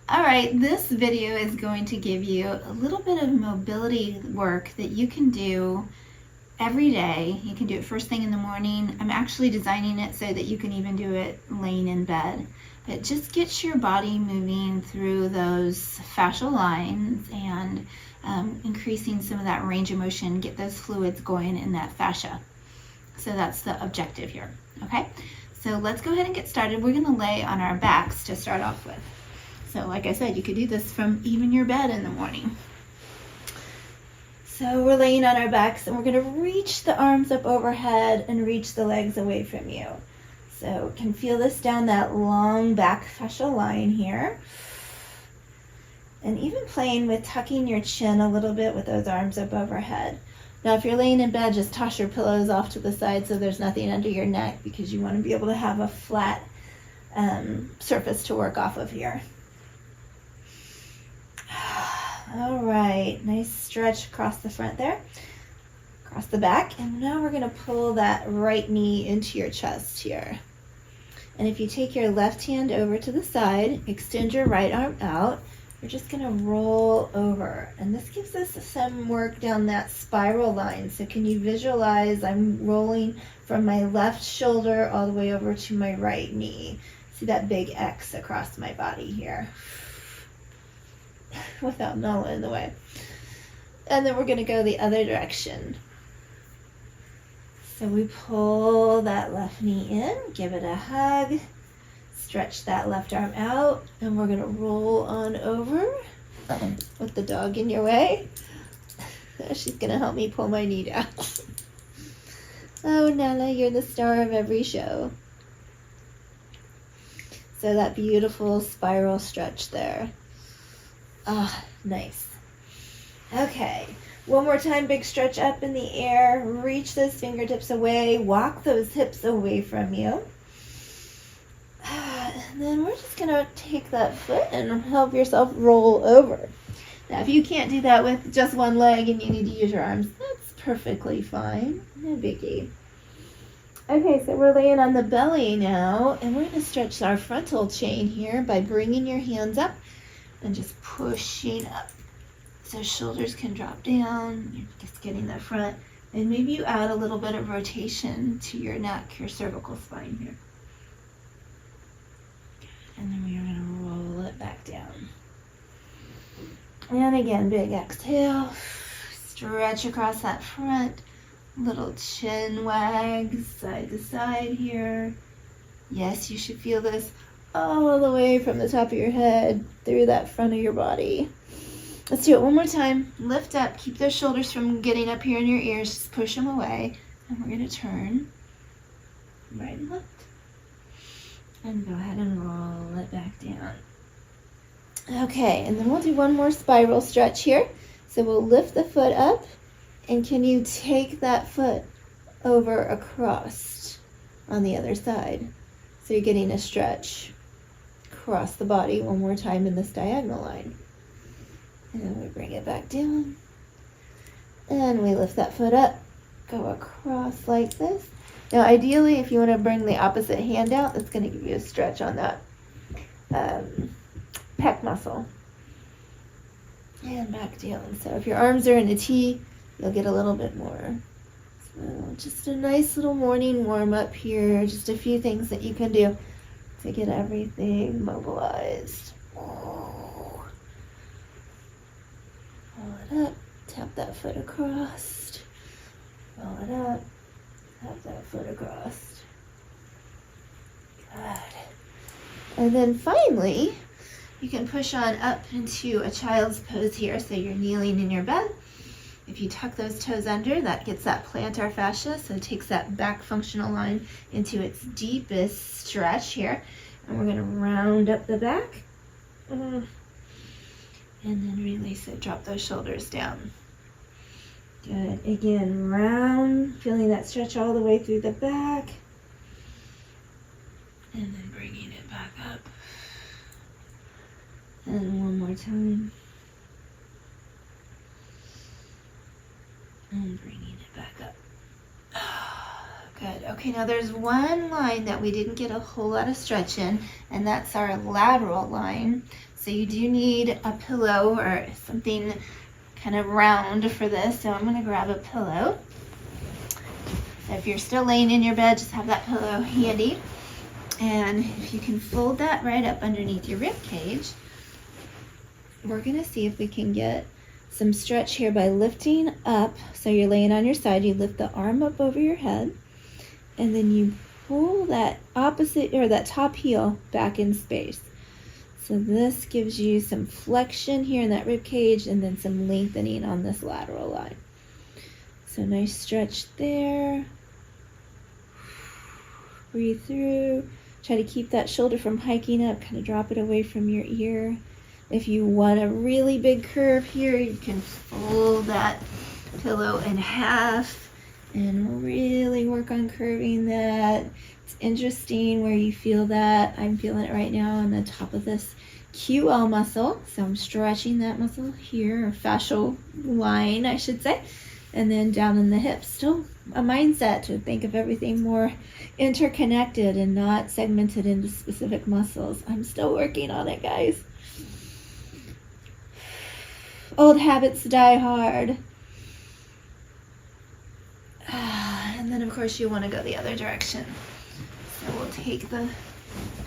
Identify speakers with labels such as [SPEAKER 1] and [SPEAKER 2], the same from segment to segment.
[SPEAKER 1] All right, this video is going to give you a little bit of mobility work that you can do every day. You can do it first thing in the morning. I'm actually designing it so that you can even do it laying in bed. But just get your body moving through those fascial lines and increasing some of that range of motion, get those fluids going in that fascia. So that's the objective here, okay? So let's go ahead and get started. We're gonna lay on our backs to start off with. So like I said, you could do this from even your bed in the morning. So we're laying on our backs and we're gonna reach the arms up overhead and reach the legs away from you. So you can feel this down that long back fascial line here. And even playing with tucking your chin a little bit with those arms up overhead. Now if you're laying in bed, just toss your pillows off to the side so there's nothing under your neck, because you wanna be able to have a flat surface to work off of here. All right, nice stretch across the front there, across the back. And now we're gonna pull that right knee into your chest here. And if you take your left hand over to the side, extend your right arm out, we're just gonna roll over. And this gives us some work down that spiral line. So can you visualize I'm rolling from my left shoulder all the way over to my right knee? See that big X across my body here. Without Nala in the way. And then we're going to go the other direction. So we pull that left knee in, give it a hug, stretch that left arm out, and we're going to roll on over with the dog in your way. She's going to help me pull my knee down. Oh, Nala, you're the star of every show. So that beautiful spiral stretch there. Ah, nice. Okay, one more time, big stretch up in the air, reach those fingertips away, walk those hips away from you. And then we're just gonna take that foot and help yourself roll over. Now, if you can't do that with just one leg and you need to use your arms, that's perfectly fine, no biggie. Okay, so we're laying on the belly now, and we're gonna stretch our frontal chain here by bringing your hands up and just pushing up so shoulders can drop down. You're just getting the front, and maybe you add a little bit of rotation to your neck, your cervical spine here. And then we are going to roll it back down. And again, big exhale, stretch across that front, little chin wags side to side here. Yes, you should feel this all the way from the top of your head through that front of your body. Let's do it one more time. Lift up, keep those shoulders from getting up here in your ears, just push them away. And we're gonna turn right and left. And go ahead and roll it back down. Okay, and then we'll do one more spiral stretch here. So we'll lift the foot up, and can you take that foot over across on the other side? So you're getting a stretch across the body one more time in this diagonal line. And then we bring it back down. And we lift that foot up, go across like this. Now ideally, if you want to bring the opposite hand out, that's going to give you a stretch on that pec muscle. And back down. So if your arms are in a T, you'll get a little bit more. So just a nice little morning warm up here. Just a few things that you can do to get everything mobilized. Pull it up, tap that foot across. Roll it up, tap that foot across. Good. And then finally, you can push on up into a child's pose here. So you're kneeling in your bed. If you tuck those toes under, that gets that plantar fascia, so it takes that back functional line into its deepest stretch here. And we're going to round up the back. And then release it, drop those shoulders down. Good. Again, round, feeling that stretch all the way through the back. And then bringing it back up. And one more time. And bringing it back up. Good. Okay, now there's one line that we didn't get a whole lot of stretch in, and that's our lateral line. So you do need a pillow or something kind of round for this. So I'm going to grab a pillow. So if you're still laying in your bed, just have that pillow handy. And if you can fold that right up underneath your rib cage, we're going to see if we can get some stretch here by lifting up. So you're laying on your side, you lift the arm up over your head, and then you pull that opposite or that top heel back in space. So this gives you some flexion here in that rib cage and then some lengthening on this lateral line. So nice stretch there. Breathe through. Try to keep that shoulder from hiking up, kind of drop it away from your ear. If you want a really big curve here, you can fold that pillow in half and really work on curving that. It's interesting where you feel that. I'm feeling it right now on the top of this QL muscle. So I'm stretching that muscle here, or fascial line, I should say. And then down in the hips. Still a mindset to think of everything more interconnected and not segmented into specific muscles. I'm still working on it, guys. Old habits die hard. And then, of course, you want to go the other direction. So we'll take the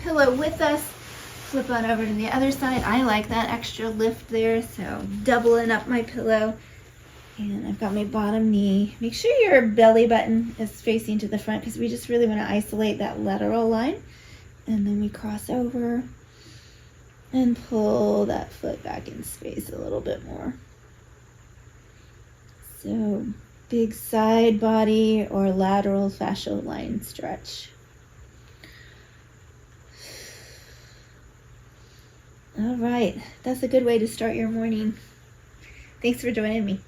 [SPEAKER 1] pillow with us, flip on over to the other side. I like that extra lift there, so doubling up my pillow. And I've got my bottom knee. Make sure your belly button is facing to the front because we just really want to isolate that lateral line. And then we cross over and pull that foot back in space a little bit more. So big side body or lateral fascial line stretch. All right, that's a good way to start your morning. Thanks for joining me.